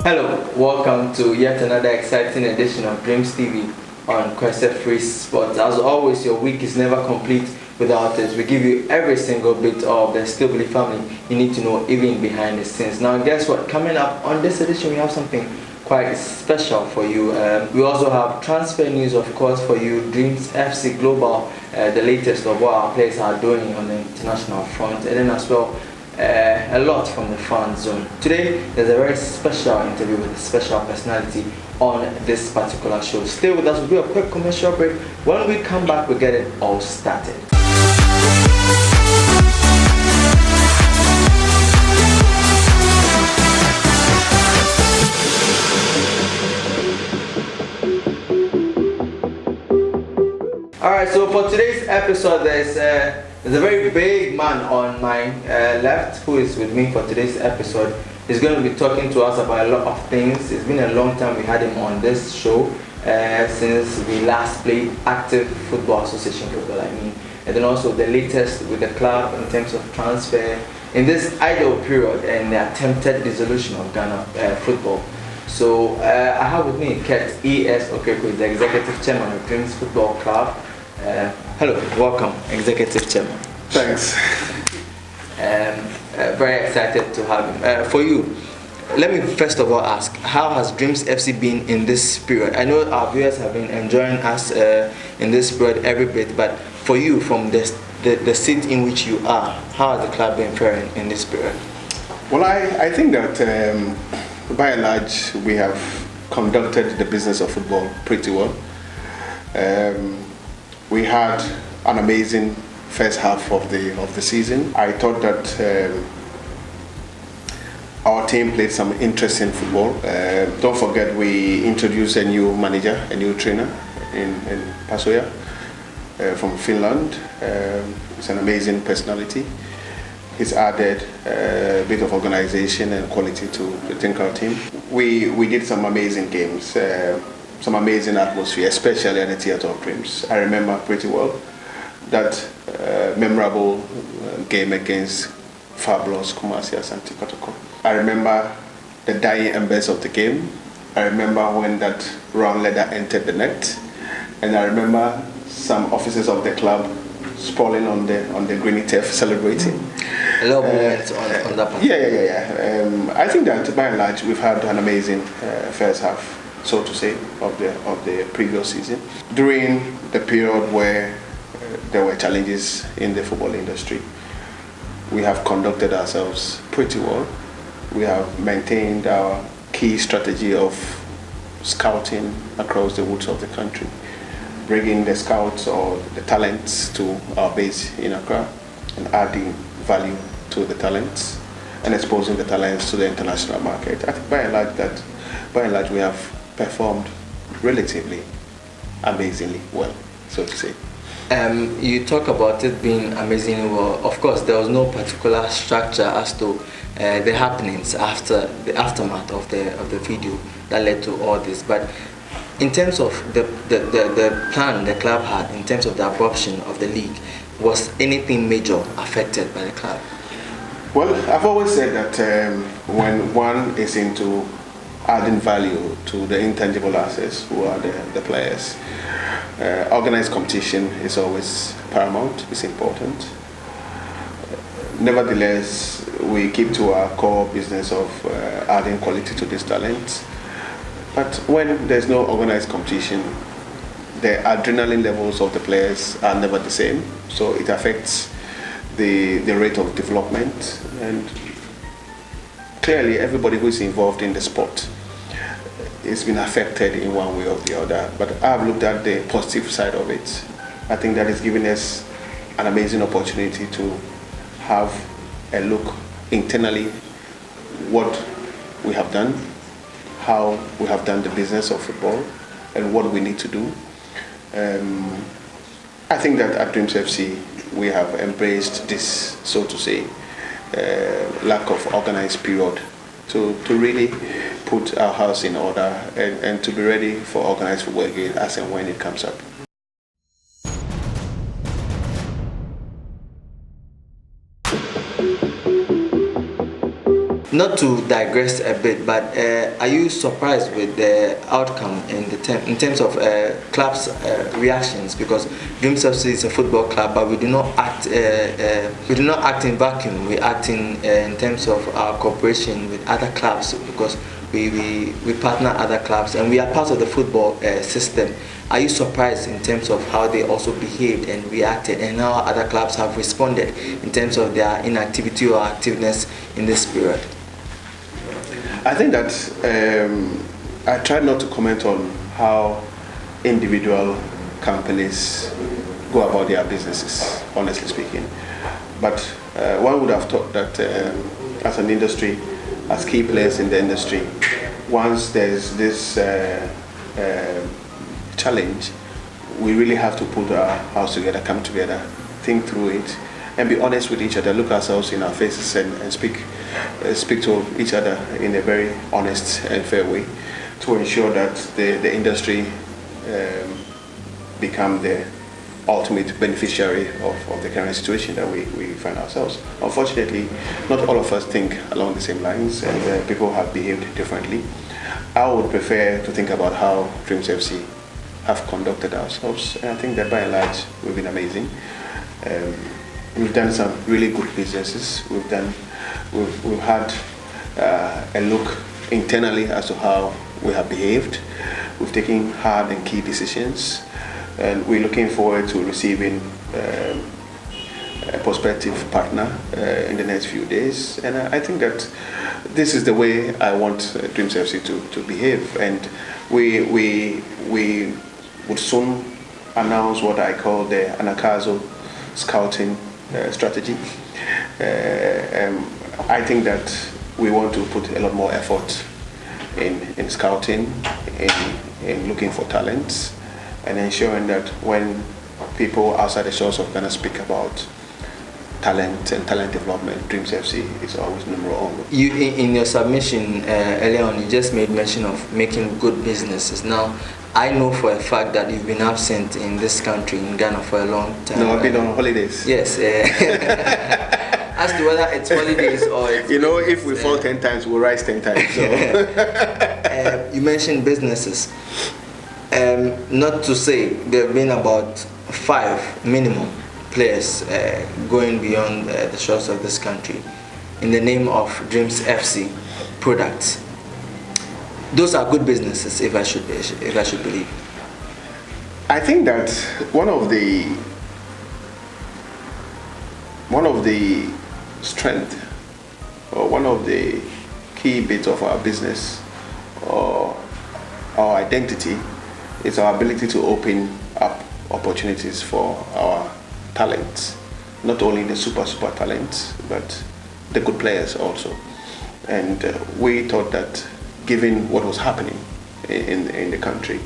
Hello, welcome to yet another exciting edition of Dreams TV on Quest Free Sports. As always, your week is never complete without us. We give you every single bit of the Stillbly family you need to know, even behind the scenes. Now, guess what? Coming up on this edition, we have something quite special for you. We also have transfer news, of course, for you. Dreams FC Global, the latest of what our players are doing on the international front, and then as well, a lot from the fan zone. Today, there's a very special interview with a special personality on this particular show. Stay with us, we'll do a quick commercial break. When we come back, we'll get it all started. Alright, so for today's episode, there's a very big man on my left who is with me for today's episode. He's going to be talking to us about a lot of things. It's been a long time we had him on this show since we last played active football, association football, and then also the latest with the club in terms of transfer in this idle period and the attempted dissolution of Ghana football. So I have with me E.S.Okraku, the executive chairman of Dreams Football Club. Hello, welcome, Executive Chairman. Thanks. Very excited to have him. For you, let me first of all ask, how has Dreams FC been in this period? I know our viewers have been enjoying us in this period every bit, but for you, from the seat in which you are, how has the club been faring in this period? Well, I think that by and large we have conducted the business of football pretty well. We had an amazing first half of the season. I thought that our team played some interesting football. Don't forget, we introduced a new manager, a new trainer in Pasoya from Finland. It's an amazing personality. He's added a bit of organization and quality to the technical team. We did some amazing games. Some amazing atmosphere, especially at the Theatre of Dreams. I remember pretty well that memorable game against Fabulous Kumasi Asante Kotoko. I remember the dying embers of the game. I remember when that round leather entered the net, and I remember some officers of the club sprawling on the greeny turf celebrating. A lot of moments on that part. Yeah. I think that by and large we've had an amazing first half, so to say, of the previous season. During the period where there were challenges in the football industry, we have conducted ourselves pretty well. We have maintained our key strategy of scouting across the woods of the country, bringing the scouts or the talents to our base in Accra and adding value to the talents and exposing the talents to the international market. I think by and large we have performed relatively amazingly well, so to say. You talk about it being amazingly well. Of course, there was no particular structure as to the happenings after the aftermath of the video that led to all this. But in terms of the plan the club had, in terms of the abruption of the league, was anything major affected by the club? Well, I've always said that when one is into adding value to the intangible assets, who are the players, organized competition is always paramount, it's important. Nevertheless, we keep to our core business of adding quality to these talents. But when there's no organized competition, the adrenaline levels of the players are never the same, so it affects the rate of development, and clearly everybody who is involved in the sport has been affected in one way or the other. But I've looked at the positive side of it. I think that is giving us an amazing opportunity to have a look internally what we have done, how we have done the business of football, and what we need to do. I think that at Dreams FC we have embraced this, so to say, lack of organized period to really put our house in order and to be ready for organized football again as and when it comes up. Not to digress a bit, but are you surprised with the outcome in terms of clubs' reactions? Because Dreams FC is a football club, but we do not act in vacuum. We act in terms of our cooperation with other clubs, because we partner other clubs and we are part of the football system. Are you surprised in terms of how they also behaved and reacted, and how other clubs have responded in terms of their inactivity or activeness in this period? I think that I try not to comment on how individual companies go about their businesses, honestly speaking. But one would have thought that as an industry, as key players in the industry, once there's this challenge, we really have to put our house together, come together, think through it, and be honest with each other, look ourselves in our faces and speak to each other in a very honest and fair way to ensure that the industry become the ultimate beneficiary of the current situation that we find ourselves. Unfortunately, not all of us think along the same lines, and people have behaved differently. I would prefer to think about how Dreams FC have conducted ourselves, and I think that by and large we've been amazing. We've done some really good businesses. We've had a look internally as to how we have behaved. We've taken hard and key decisions, and we're looking forward to receiving a prospective partner in the next few days. And I think that this is the way I want Dreams FC to behave, and we would soon announce what I call the Anakazo scouting strategy. I think that we want to put a lot more effort in scouting, in looking for talents, and ensuring that when people outside the shores of Ghana speak about talent and talent development, Dreams FC is always number one. You, in your submission earlier on, you just made mention of making good businesses. Now, I know for a fact that you've been absent in this country, in Ghana, for a long time. No, I've been on holidays. Yes. As to whether it's holidays or it's if we fall 10 times, we'll rise 10 times. So. You mentioned businesses. Not to say there have been about 5 minimum players going beyond the shores of this country in the name of Dreams FC products. Those are good businesses, if I should believe. I think that one of the strength, or one of the key bits of our business or our identity, is our ability to open up opportunities for our talents, not only the super talents, but the good players also. And we thought that, given what was happening in the country,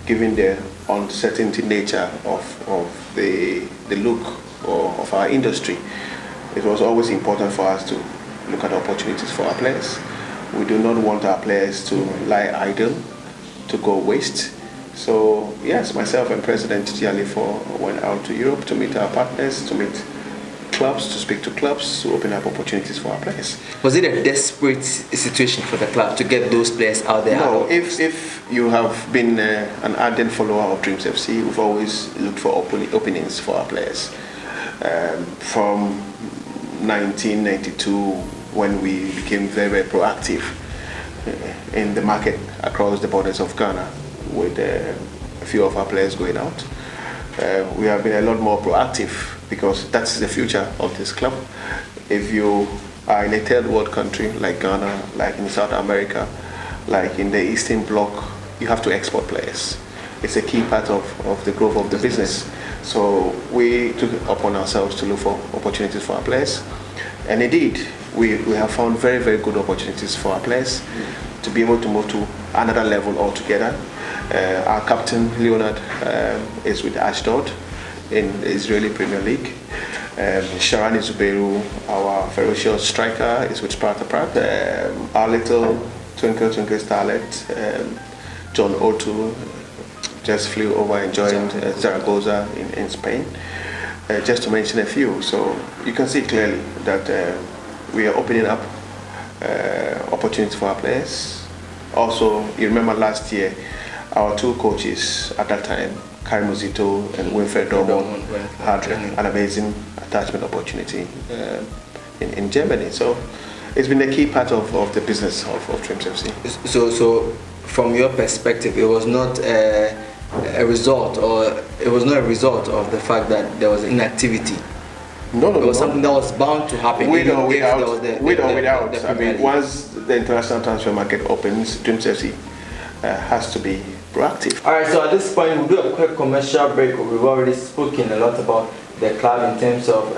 given the uncertainty nature of the look of our industry, it was always important for us to look at opportunities for our players. We do not want our players to lie idle, to go waste. So yes, myself and President Tialifo went out to Europe to meet our partners, to meet clubs, to speak to clubs, to open up opportunities for our players. Was it a desperate situation for the club to get those players out there? No, if you have been an ardent follower of Dreams FC, we've always looked for openings for our players. From 1992, when we became very proactive in the market across the borders of Ghana, with a few of our players going out, we have been a lot more proactive, because that's the future of this club. If you are in a third world country like Ghana, like in South America, like in the Eastern Bloc, you have to export players. It's a key part of the growth of the business. So we took it upon ourselves to look for opportunities for our players. And indeed, we have found very good opportunities for our players to be able to move to another level altogether. Our captain, Leonard, is with Ashdod in the Israeli Premier League. Sharani Zubeiru, our ferocious striker, is with Sparta Prague. Our little twinkle starlet, John Otu, just flew over and joined Zaragoza in Spain, just to mention a few. So you can see clearly that we are opening up opportunities for our players. Also, you remember last year, our two coaches at that time, Kai Muzito and Winfred Dormont, had an amazing attachment opportunity in Germany. So it's been a key part of the business of Trims FC. So from your perspective, it was not a result, or it was not a result of the fact that there was inactivity. No. It was something that was bound to happen. With or without. I mean, once the international transfer market opens, Trims FC has to be proactive. All right, so at this point, we'll do a quick commercial break. We've already spoken a lot about the club in terms of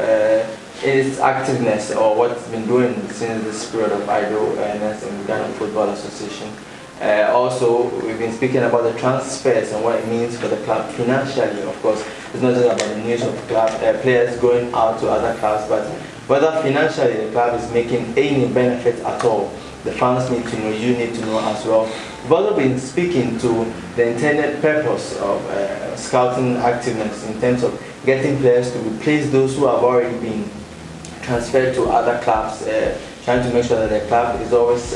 its activeness, or what it's been doing since this period of idleness in Ghana Football Association. Also, we've been speaking about the transfers and what it means for the club financially. Of course, it's not just about the news of club players going out to other clubs, but whether financially the club is making any benefit at all. The fans need to know, you need to know as well. We've also been speaking to the intended purpose of scouting activeness in terms of getting players to replace those who have already been transferred to other clubs, trying to make sure that the club is always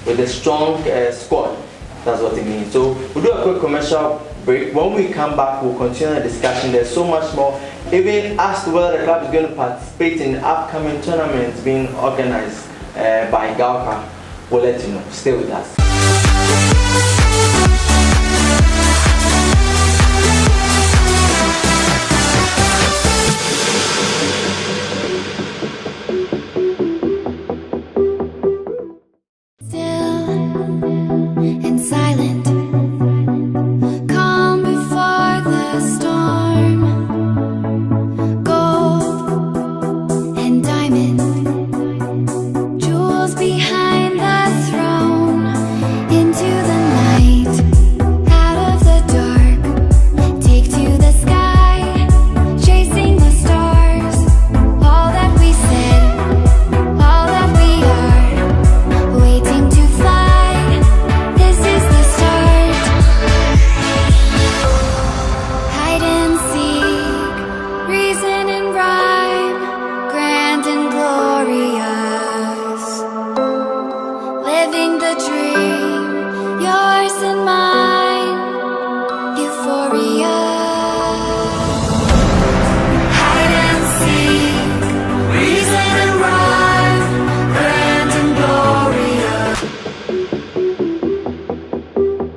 with a strong squad. That's what it means. So we'll do a quick commercial break. When we come back, we'll continue the discussion. There's so much more, even as to whether the club is going to participate in upcoming tournaments being organized by Galka. We'll let you know. Stay with us.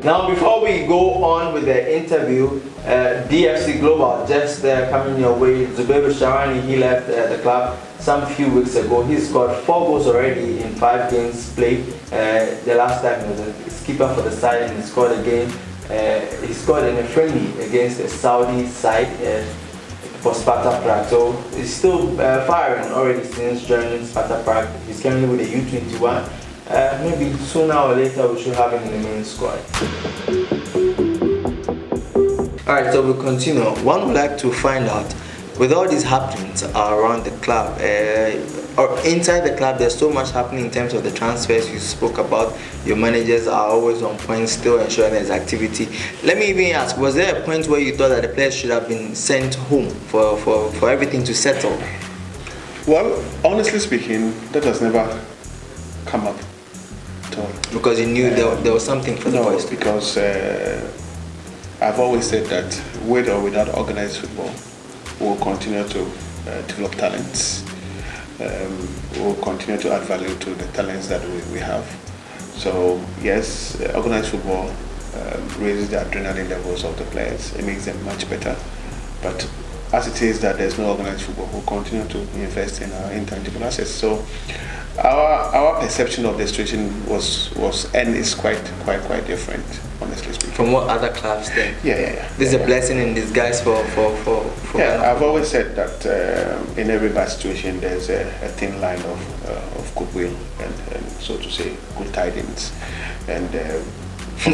Now, before we go on with the interview, DFC Global just coming your way. Zubair Sharani, he left the club some few weeks ago. He scored 4 goals already in 5 games played. The last time he was a skipper for the side, and he scored again. He scored in a friendly against the Saudi side for Sparta Prague. So he's still firing already since joining Sparta Prague. He's currently with the U21. Maybe sooner or later we should have him in the main squad. Alright, so we'll continue. One would like to find out, with all these happenings around the club, or inside the club, there's so much happening in terms of the transfers you spoke about. Your managers are always on point, still ensuring there's activity. Let me even ask, was there a point where you thought that the players should have been sent home for everything to settle? Well, honestly speaking, that has never come up at all. Because you knew there was something for the boys? No, because I've always said that with or without organized football, we'll continue to develop talents. We'll continue to add value to the talents that we have. So yes, organized football raises the adrenaline levels of the players. It makes them much better. But as it is that there's no organized football, we'll continue to invest in our intangible assets. So our perception of the situation was and is quite different, honestly speaking. From what other clubs think? Yeah. This is a blessing in disguise for Yeah, I've always said that in every bad situation there's a thin line of goodwill and so to say good tidings. And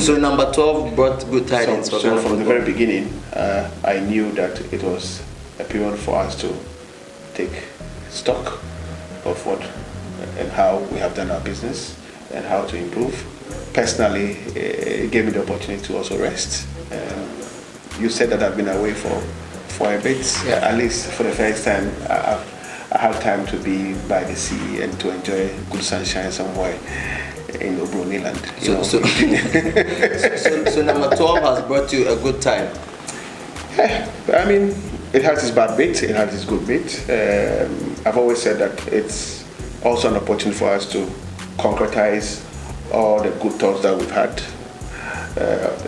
so number 12 brought good tidings. So from the very beginning, I knew that it was a period for us to take stock of what and how we have done our business and how to improve. Personally, it gave me the opportunity to also rest. You said that I've been away for a bit. Yeah. At least for the first time, I had time to be by the sea and to enjoy good sunshine somewhere in Obroni land. So number 12 has brought you a good time. I mean, it has its bad bit, it has its good bit. I've always said that it's also an opportunity for us to concretize all the good thoughts that we've had.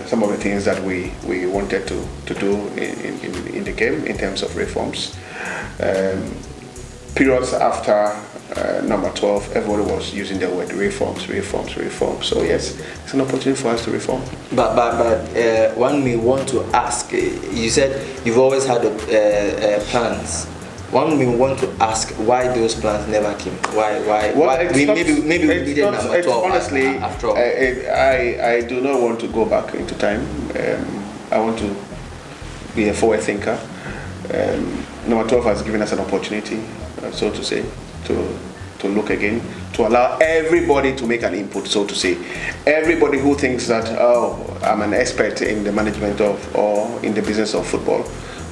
Some of the things that we wanted to do in the game in terms of reforms. Periods after number 12, everybody was using the word reforms. So yes, it's an opportunity for us to reform. But one may want to ask, you said you've always had plans. One may want to ask why those plans never came. Why? Well, maybe we needed number 12 honestly, after all. I do not want to go back into time. I want to be a forward thinker. Number 12 has given us an opportunity, so to say, to look again, to allow everybody to make an input, so to say. Everybody who thinks that, oh, I'm an expert in the management of or in the business of football,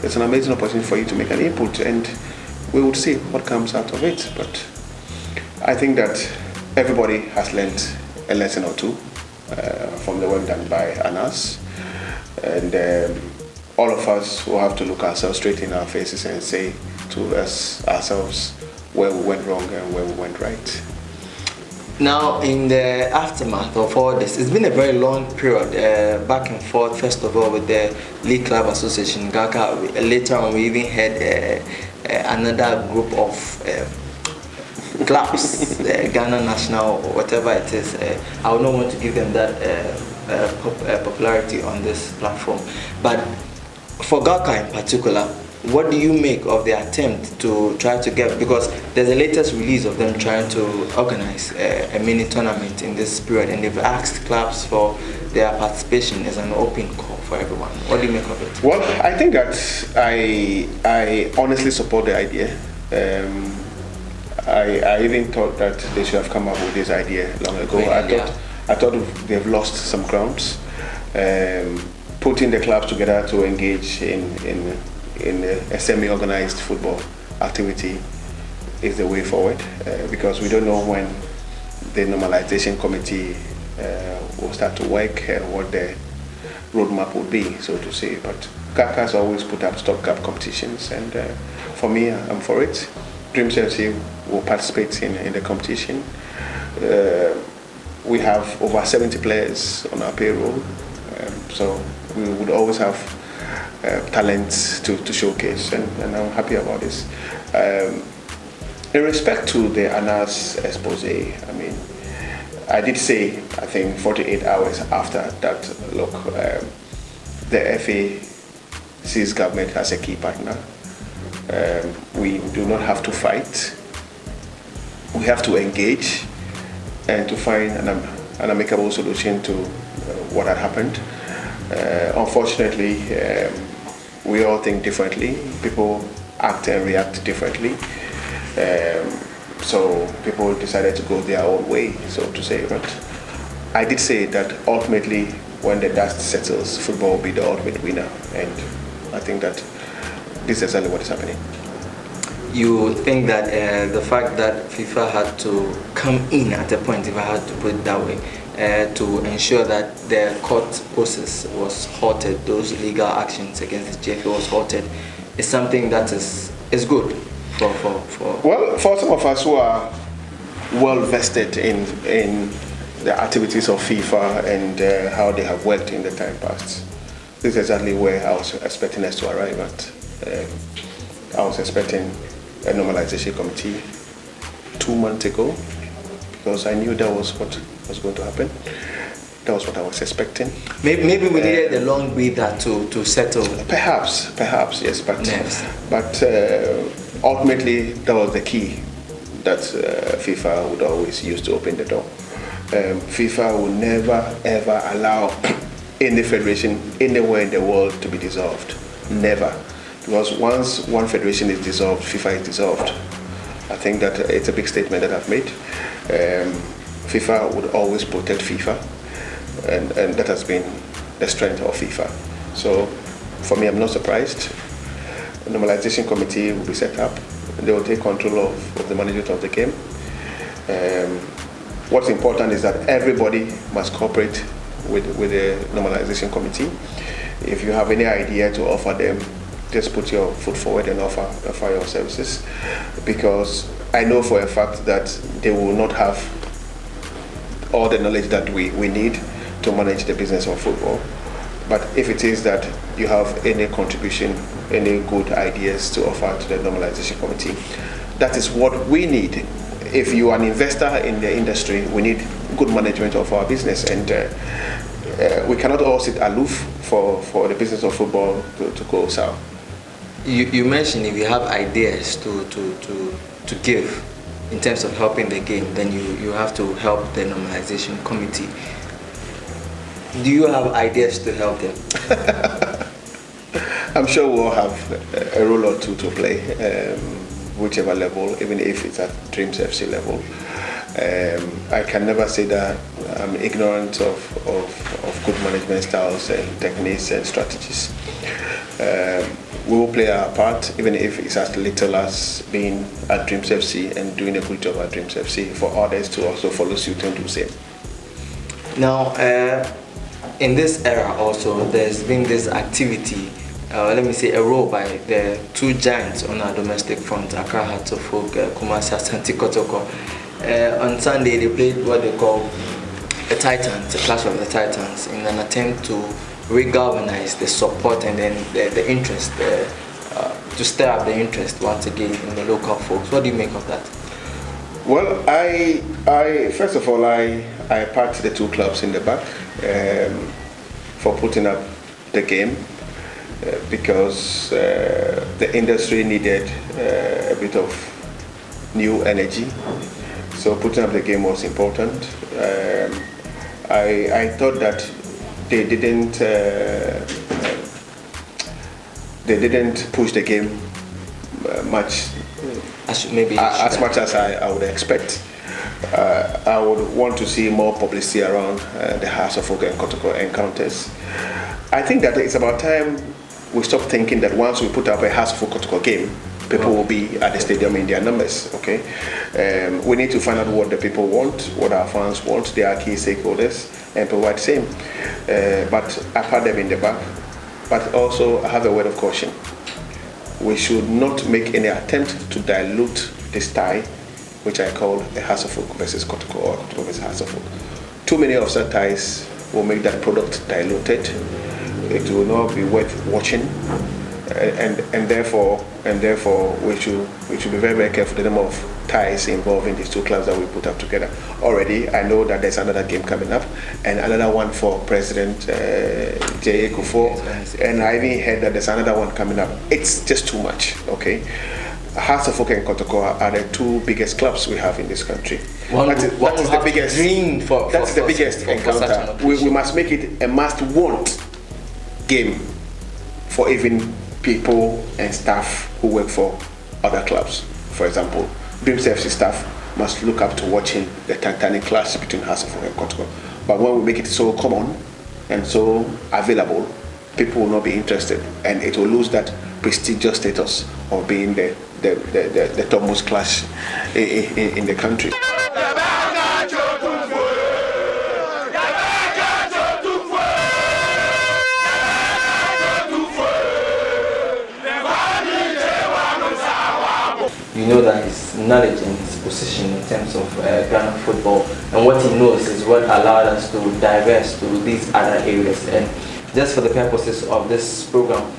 it's an amazing opportunity for you to make an input, and we would see what comes out of it. But I think that everybody has learned a lesson or two from the work done by Anas, and all of us will have to look ourselves straight in our faces and say to ourselves where we went wrong and where we went right. Now, in the aftermath of all this, it's been a very long period, back and forth, first of all with the League Club Association, GACA. Later on, we even had another group of clubs, Ghana National, or whatever it is. I would not want to give them that popularity on this platform. But for GACA in particular, what do you make of the attempt to try to get, because there's a latest release of them trying to organize a mini tournament in this period, and they've asked clubs for their participation as an open call for everyone. What do you make of it? Well, I think that I honestly support the idea. I even thought that they should have come up with this idea long ago. I thought they've lost some grounds. Putting the clubs together to engage in a semi-organized football activity is the way forward, because we don't know when the normalization committee will start to work and what the roadmap would be, so to say. But GACA has always put up stopgap competitions, and for me, I'm for it. Dreams FC will participate in the competition. We have over 70 players on our payroll, so we would always have talents to showcase, and I'm happy about this. In respect to the Anas expose, I mean, I did say, I think 48 hours after that, look, the FA sees government as a key partner. We do not have to fight. We have to engage and to find an amicable solution to what had happened. Unfortunately, we all think differently. People act and react differently. So people decided to go their own way, so to say. But I did say that ultimately, when the dust settles, football will be the ultimate winner. And I think that this is exactly what is happening. You think that the fact that FIFA had to come in at a point, if I had to put it that way, to ensure that the court process was halted, those legal actions against the GFA was halted, is something that is good for Well, for some of us who are well vested in the activities of FIFA and how they have worked in the time past, this is exactly where I was expecting us to arrive at. I was expecting a normalization committee 2 months ago, because I knew that was what was going to happen. That was what I was expecting. Maybe we needed a long breather to settle. Perhaps, yes, but yes. But ultimately that was the key that FIFA would always use to open the door. FIFA will never ever allow any federation anywhere in the world to be dissolved. Never. Because once one federation is dissolved, FIFA is dissolved. I think that it's a big statement that I've made. FIFA would always protect FIFA, and that has been the strength of FIFA. So for me, I'm not surprised. normalization committee will be set up. They will take control of the management of the game. What's important is that everybody must cooperate with the normalization committee. If you have any idea to offer them, just put your foot forward and offer your services, because I know for a fact that they will not have all the knowledge that we need to manage the business of football. But if it is that you have any contribution, any good ideas to offer to the normalization committee, that is what we need. If you are an investor in the industry, we need good management of our business, and we cannot all sit aloof for the business of football to go south. You mentioned if you have ideas to give in terms of helping the game, then you have to help the normalization committee. Do you have ideas to help them? I'm sure we'll have a role or two to play, whichever level, even if it's at Dreams FC level. I can never say that I'm ignorant of good management styles and techniques and strategies. We will play our part, even if it's as little as being at Dreams FC and doing a good job at Dreams FC, for others to also follow suit and do the same. Now, in this era also, there's been this activity, let me say a role by the two giants on our domestic front, Accra Hearts of Oak, Kumasi Asante Kotoko. On Sunday they played what they call the Titans, the Clash of the Titans, in an attempt to re-galvanize the support and then the interest, to stir up the interest once again in the local folks. What do you make of that? Well, I first of all, I packed the two clubs in the back for putting up the game because the industry needed a bit of new energy. So putting up the game was important. I thought that they didn't push the game much as much as I would expect. I would want to see more publicity around the Hearts of Oak and Kotoko encounters. I think that it's about time we stop thinking that once we put up a Hearts of Oak Kotoko game, people will be at the stadium in their numbers. Okay, we need to find out what the people want, what our fans want, their key stakeholders, and provide same. But I had them in the back. But also, I have a word of caution. We should not make any attempt to dilute this tie, which I call a Hearts of Oak versus Kotoko or Kotoko versus Hearts of Oak. Too many of such ties will make that product diluted. It will not be worth watching. And therefore we should be very, very careful the number of ties involving these two clubs that we put up together. Already, I know that there's another game coming up and another one for President J.A. Kufo, and I even heard that there's another one coming up. It's just too much, okay? Hearts of Oak and Kotoko are the two biggest clubs we have in this country. That is the biggest dream that's the biggest encounter. We must make it a must-want game for even people and staff who work for other clubs. For example, Dreams FC staff must look up to watching the Titanic clash between Hearts of Oak and Kotoko. But when we make it so common and so available, people will not be interested, and it will lose that prestigious status of being the topmost clash in the country. You know that his knowledge and his position in terms of Ghana football and what he knows is what allowed us to diverse to these other areas. And just for the purposes of this program,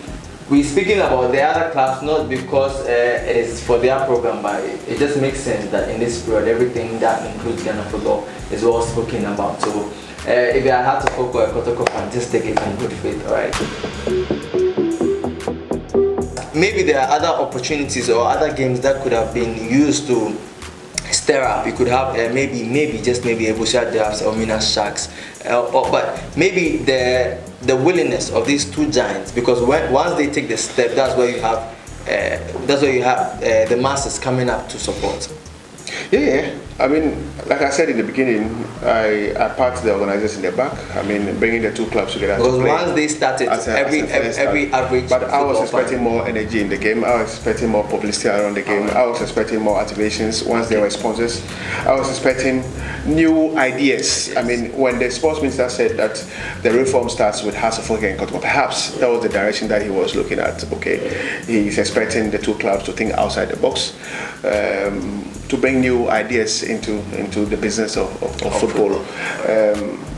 we're speaking about the other clubs not because it is for their program, but it just makes sense that in this period everything that includes Ghana football is well spoken about. So if you had to focus on Kotoko fan, just take it in good faith, alright? Maybe there are other opportunities or other games that could have been used to stir up. You could have maybe Ebusha Drafts or Minas Sharks, but maybe the willingness of these two giants, because once they take the step, that's where you have the masses coming up to support. Yeah. I mean, like I said in the beginning, I part the organizers in the back. I mean, bringing the two clubs together. Because to play once they started, every average. But I was expecting more energy in the game. I was expecting more publicity around the game. I was expecting more activations once there were sponsors. I was expecting new ideas. Yes. I mean, when the sports minister said that the reform starts with House of Work and Kotoko, perhaps that was the direction that he was looking at. Okay, he's expecting the two clubs to think outside the box. To bring new ideas into the business of football.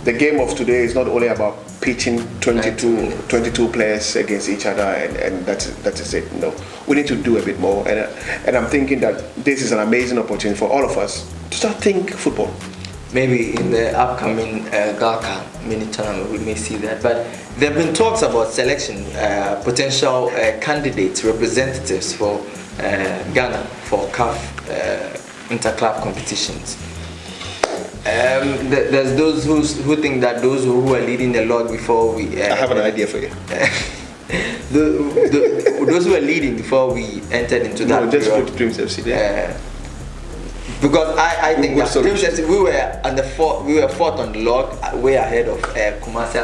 The game of today is not only about pitching 22 players against each other and that is it. No, we need to do a bit more. And I'm thinking that this is an amazing opportunity for all of us to start think football. Maybe in the upcoming Galka mini tournament we may see that. But there have been talks about selection, potential candidates, representatives for Ghana for CAF interclub competitions. There's those who think that those who are leading the log before we... I have an idea for you. Those who are leading before we entered into that just period, put Dreams FC there. because I think that Dreams FC, we were fourth on the log, way ahead of Kumasi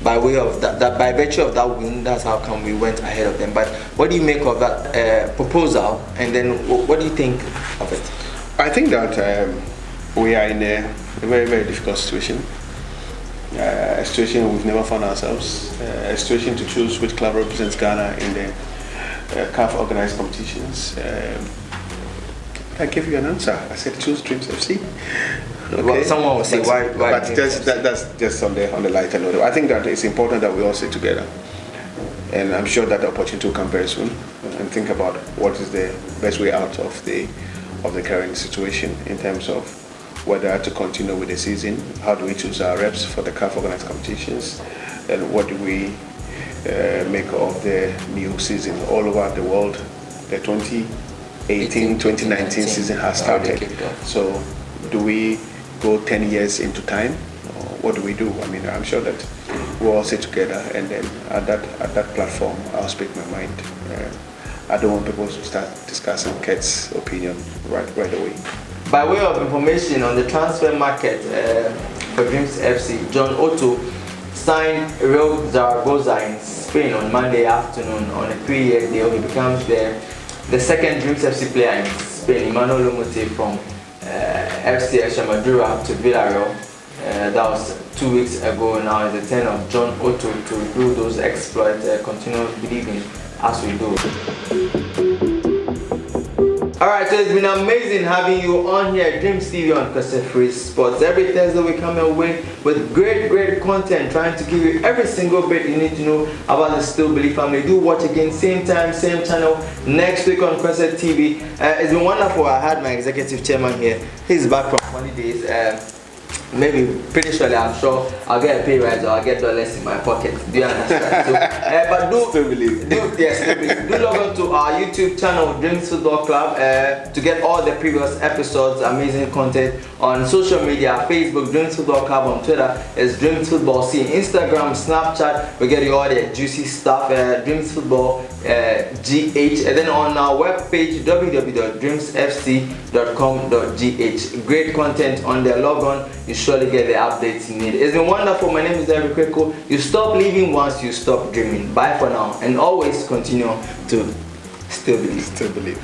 by way of that by virtue of that win. That's how come we went ahead of them. But what do you make of that proposal, and then what do you think of it? I think that we are in a very, very difficult situation. A situation we've never found ourselves. A situation to choose which club represents Ghana in the CAF organized competitions. I gave you an answer. I said choose Dreams FC. Okay. Well, someone will say why but that's just on the lighter note. I think that it's important that we all sit together, and I'm sure that the opportunity will come very soon, and think about what is the best way out of the current situation in terms of whether to continue with the season, how do we choose our reps for the CAF organized competitions, and what do we make of the new season all over the world. The 2018-2019 season has started. So do we go 10 years into time, or what do we do? I mean, I'm sure that we'll all sit together, and then at that platform I'll speak my mind. I don't want people to start discussing Ket's opinion right away. By way of information on the transfer market for Dreams FC, John Otto signed Real Zaragoza in Spain on Monday afternoon on a 3-year deal. He becomes the second Dreams FC player in Spain. Emmanuel Lomote from FC Extremadura to Villarreal. That was 2 weeks ago. Now it's the turn of John Otto to do those exploits, continue believing as we do. Alright, so it's been amazing having you on here at Dreams TV on Question Free Sports. Every Thursday we come your way with great content, trying to give you every single bit you need to know about the Still Believe family. Do watch again, same time, same channel, next week on Question TV. It's been wonderful. I had my executive chairman here. He's back from holidays. Maybe pretty surely, I'm sure I'll get a pay rise or I'll get dollars in my pocket. Do you understand? So, but do log on to our YouTube channel, Dreams Football Club, to get all the previous episodes, amazing content on social media. Facebook, Dreams Football Club. On Twitter is Dreams Football C. Instagram, Snapchat, we get you all the juicy stuff. Dreams Football GH, and then on our webpage www.dreamsfc.com.gh. Great content on there. Log on, you surely get the updates you need. It's been wonderful. My name is E.S.Okraku. You stop living once you stop dreaming. Bye for now, and always continue to still believe.